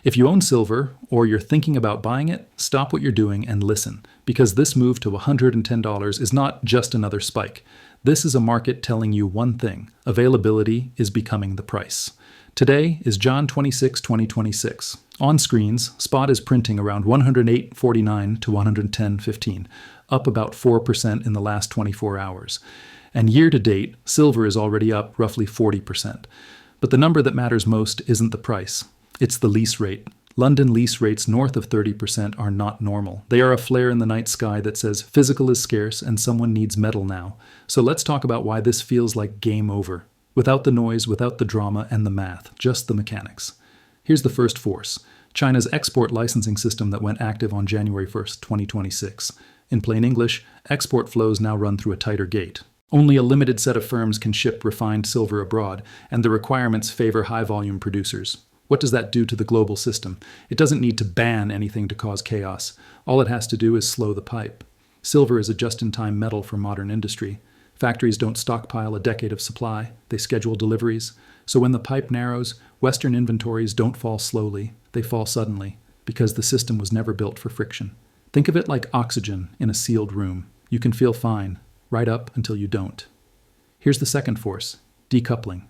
If you own silver or you're thinking about buying it, stop what you're doing and listen, because this move to $110 is not just another spike. This is a market telling you one thing: availability is becoming the price. Today is John 26, 2026. On screens, spot is printing around 108.49 to 110.15, up about 4% in the last 24 hours. And year to date, silver is already up roughly 40%. But the number that matters most isn't the price. It's the lease rate. London lease rates north of 30% are not normal. They are a flare in the night sky that says physical is scarce and someone needs metal now. So let's talk about why this feels like game over. Without the noise, without the drama and the math, just the mechanics. Here's the first force: China's export licensing system that went active on January 1st, 2026. In plain English, export flows now run through a tighter gate. Only a limited set of firms can ship refined silver abroad, and the requirements favor high-volume producers. What does that do to the global system? It doesn't need to ban anything to cause chaos. All it has to do is slow the pipe. Silver is a just-in-time metal for modern industry. Factories don't stockpile a decade of supply, they schedule deliveries. So when the pipe narrows, Western inventories don't fall slowly, they fall suddenly, because the system was never built for friction. Think of it like oxygen in a sealed room. You can feel fine, right up until you don't. Here's the second force: decoupling.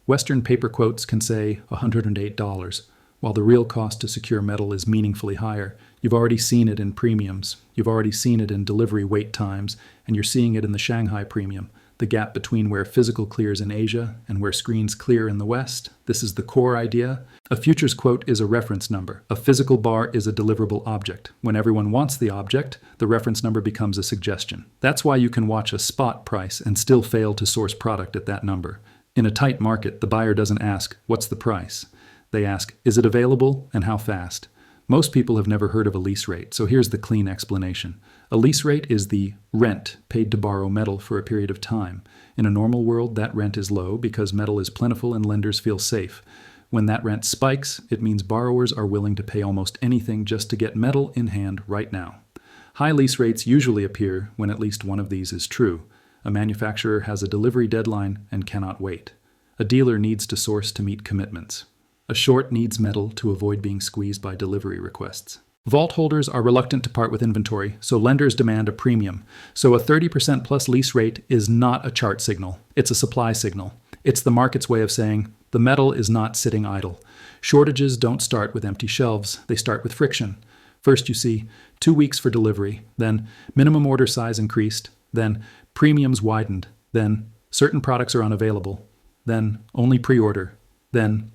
Western paper quotes can say $108, while the real cost to secure metal is meaningfully higher. You've already seen it in premiums, you've already seen it in delivery wait times, and you're seeing it in the Shanghai premium, the gap between where physical clears in Asia and where screens clear in the West. This is the core idea. A futures quote is a reference number. A physical bar is a deliverable object. When everyone wants the object, the reference number becomes a suggestion. That's why you can watch a spot price and still fail to source product at that number. In a tight market, the buyer doesn't ask, "What's the price?" They ask, "Is it available and how fast?" Most people have never heard of a lease rate, so here's the clean explanation. A lease rate is the rent paid to borrow metal for a period of time. In a normal world, that rent is low because metal is plentiful and lenders feel safe. When that rent spikes, it means borrowers are willing to pay almost anything just to get metal in hand right now. High lease rates usually appear when at least one of these is true. A manufacturer has a delivery deadline and cannot wait. A dealer needs to source to meet commitments. A short needs metal to avoid being squeezed by delivery requests. Vault holders are reluctant to part with inventory, so lenders demand a premium. So a 30% plus lease rate is not a chart signal. It's a supply signal. It's the market's way of saying, the metal is not sitting idle. Shortages don't start with empty shelves. They start with friction. First you see 2 weeks for delivery, then minimum order size increased, then premiums widened, then certain products are unavailable, then only pre-order, then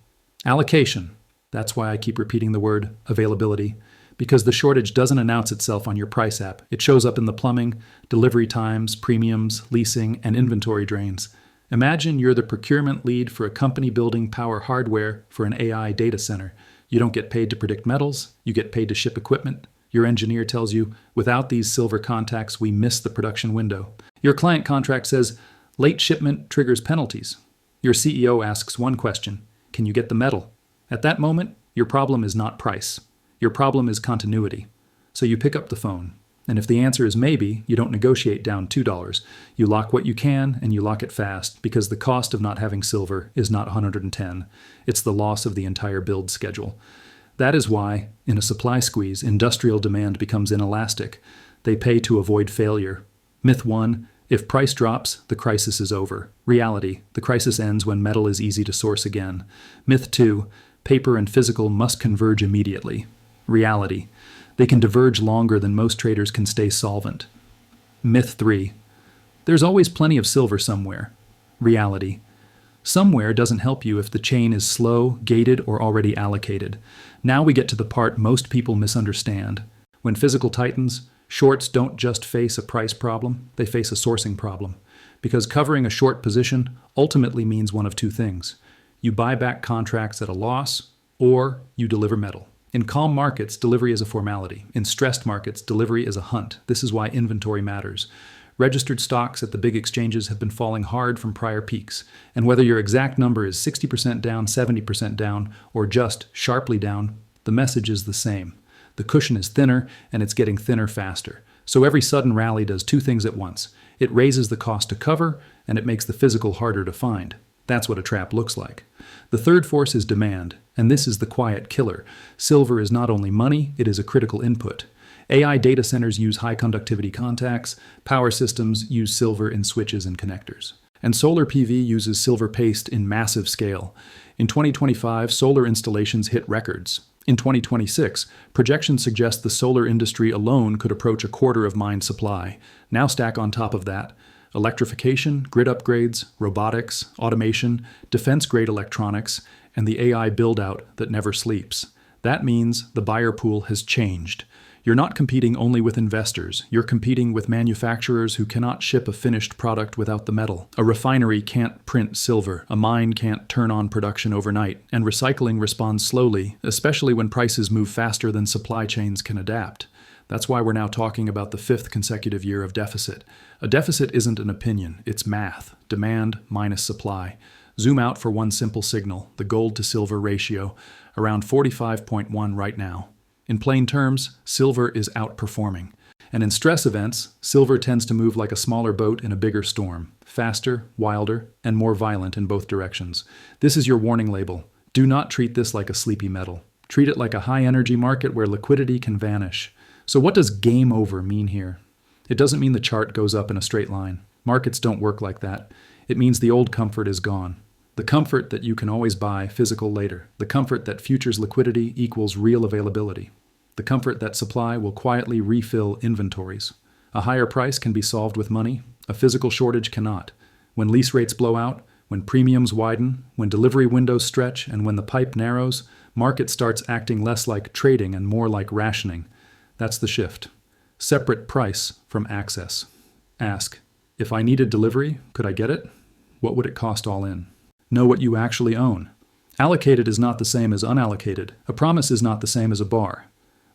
allocation. That's why I keep repeating the word availability, because the shortage doesn't announce itself on your price app. It shows up in the plumbing, delivery times, premiums, leasing, and inventory drains. Imagine you're the procurement lead for a company building power hardware for an AI data center. You don't get paid to predict metals, you get paid to ship equipment. Your engineer tells you, without these silver contacts, we miss the production window. Your client contract says, late shipment triggers penalties. Your CEO asks one question: can you get the metal? At that moment, your problem is not price. Your problem is continuity. So you pick up the phone. And if the answer is maybe, you don't negotiate down $2. You lock what you can, and you lock it fast, because the cost of not having silver is not 110. It's the loss of the entire build schedule. That is why, in a supply squeeze, industrial demand becomes inelastic. They pay to avoid failure. Myth 1, if price drops, the crisis is over. Reality, the crisis ends when metal is easy to source again. Myth 2, paper and physical must converge immediately. Reality, they can diverge longer than most traders can stay solvent. Myth 3, there's always plenty of silver somewhere. Reality, somewhere doesn't help you if the chain is slow, gated, or already allocated. Now we get to the part most people misunderstand. When physical tightens, shorts don't just face a price problem, they face a sourcing problem. Because covering a short position ultimately means one of two things. You buy back contracts at a loss, or you deliver metal. In calm markets, delivery is a formality. In stressed markets, delivery is a hunt. This is why inventory matters. Registered stocks at the big exchanges have been falling hard from prior peaks. And whether your exact number is 60% down, 70% down, or just sharply down, the message is the same. The cushion is thinner, and it's getting thinner faster. So every sudden rally does two things at once. It raises the cost to cover, and it makes the physical harder to find. That's what a trap looks like. The third force is demand, and this is the quiet killer. Silver is not only money, it is a critical input. AI data centers use high conductivity contacts, power systems use silver in switches and connectors. And solar PV uses silver paste in massive scale. In 2025, solar installations hit records. In 2026, projections suggest the solar industry alone could approach a quarter of mine supply. Now stack on top of that electrification, grid upgrades, robotics, automation, defense-grade electronics, and the AI build-out that never sleeps. That means the buyer pool has changed. You're not competing only with investors. You're competing with manufacturers who cannot ship a finished product without the metal. A refinery can't print silver. A mine can't turn on production overnight. And recycling responds slowly, especially when prices move faster than supply chains can adapt. That's why we're now talking about the fifth consecutive year of deficit. A deficit isn't an opinion, it's math. Demand minus supply. Zoom out for one simple signal, the gold to silver ratio, around 45.1 right now. In plain terms, silver is outperforming. And in stress events, silver tends to move like a smaller boat in a bigger storm, faster, wilder, and more violent in both directions. This is your warning label. Do not treat this like a sleepy metal. Treat it like a high-energy market where liquidity can vanish. So what does game over mean here? It doesn't mean the chart goes up in a straight line. Markets don't work like that. It means the old comfort is gone. The comfort that you can always buy physical later. The comfort that futures liquidity equals real availability. The comfort that supply will quietly refill inventories. A higher price can be solved with money. A physical shortage cannot. When lease rates blow out, when premiums widen, when delivery windows stretch, and when the pipe narrows, market starts acting less like trading and more like rationing. That's the shift. Separate price from access. Ask, if I needed delivery, could I get it? What would it cost all in? Know what you actually own. Allocated is not the same as unallocated. A promise is not the same as a bar.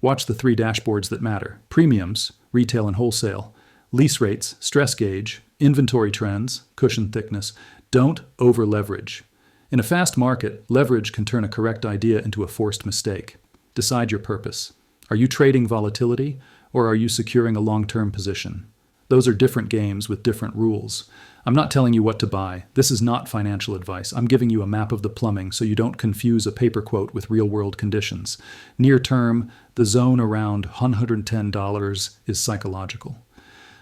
Watch the three dashboards that matter. Premiums, retail and wholesale, lease rates, stress gauge, inventory trends, cushion thickness. Don't over-leverage. In a fast market, leverage can turn a correct idea into a forced mistake. Decide your purpose. Are you trading volatility, or are you securing a long-term position? Those are different games with different rules. I'm not telling you what to buy. This is not financial advice. I'm giving you a map of the plumbing so you don't confuse a paper quote with real-world conditions. Near term, the zone around $110 is psychological.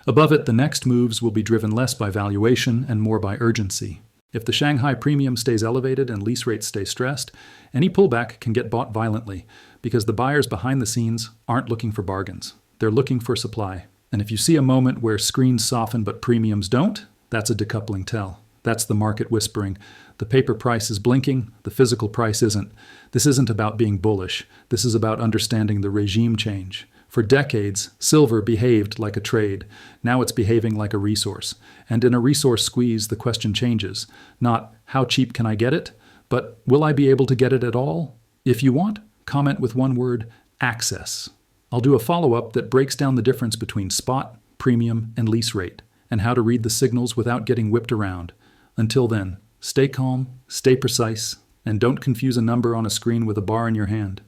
Above it, the next moves will be driven less by valuation and more by urgency. If the Shanghai premium stays elevated and lease rates stay stressed, any pullback can get bought violently because the buyers behind the scenes aren't looking for bargains. They're looking for supply. And if you see a moment where screens soften but premiums don't, that's a decoupling tell. That's the market whispering. The paper price is blinking, the physical price isn't. This isn't about being bullish. This is about understanding the regime change. For decades, silver behaved like a trade. Now it's behaving like a resource. And in a resource squeeze, the question changes. Not, how cheap can I get it? But, will I be able to get it at all? If you want, comment with one word, access. I'll do a follow-up that breaks down the difference between spot, premium, and lease rate, and how to read the signals without getting whipped around. Until then, stay calm, stay precise, and don't confuse a number on a screen with a bar in your hand.